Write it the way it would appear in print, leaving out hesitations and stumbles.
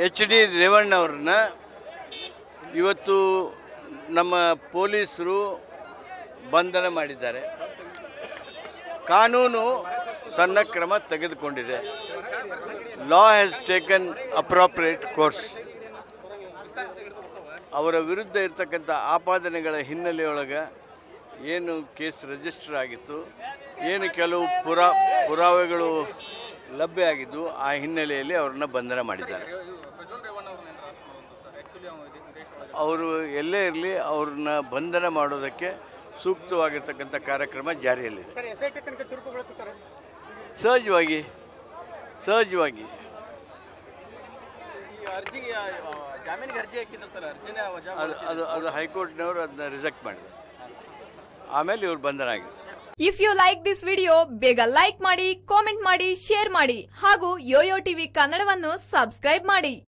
H D. Revanna ಅವ್ರನ್ನ ಇವತ್ತು ನಮ್ಮ ಪೊಲೀಸರು ಬಂಧನ ಮಾಡಿದ್ದಾರೆ. ಕಾನೂನು ತನ್ನ ಕ್ರಮ ತೆಗೆದುಕೊಂಡಿದೆ. ಲಾ ಹ್ಯಾಸ್ ಟೇಕನ್ ಅಪ್ರಾಪ್ರಿಯೇಟ್ ಕೋರ್ಸ್. ಅವರ ವಿರುದ್ಧ ಇರತಕ್ಕಂಥ ಆಪಾದನೆಗಳ ಹಿನ್ನೆಲೆಯೊಳಗೆ ಏನು ಕೇಸ್ ರಿಜಿಸ್ಟರ್ ಆಗಿತ್ತು, ಏನು ಕೆಲವು ಪುರಾವೆಗಳು ಲಭ್ಯ ಆಗಿದ್ದು, ಆ ಹಿನ್ನೆಲೆಯಲ್ಲಿ ಅವ್ರನ್ನ ಬಂಧನ ಮಾಡಿದ್ದಾರೆ. ಅವರು ಎಲ್ಲೇ ಇರಲಿ ಅವ್ರನ್ನ ಬಂಧನ ಮಾಡೋದಕ್ಕೆ ಸೂಕ್ತವಾಗಿರ್ತಕ್ಕಂಥ ಕಾರ್ಯಕ್ರಮ ಜಾರಿಯಲ್ಲಿದೆ. ಸಹಜವಾಗಿ ಅದು ಹೈಕೋರ್ಟ್ನವರು ಅದನ್ನ ರಿಜೆಕ್ಟ್ ಮಾಡಿದ್ದಾರೆ. ಆಮೇಲೆ ಇವ್ರು ಬಂಧನ ಆಗಿದೆ. If you like this video ಬೇಗ ಲೈಕ್ ಮಾಡಿ, ಕಾಮೆಂಟ್ ಮಾಡಿ, ಶೇರ್ ಮಾಡಿ ಹಾಗೂ ಯೋಯೋ ಟಿವಿ ಕನ್ನಡವನ್ನು ಸಬ್ಸ್ಕ್ರೈಬ್ ಮಾಡಿ.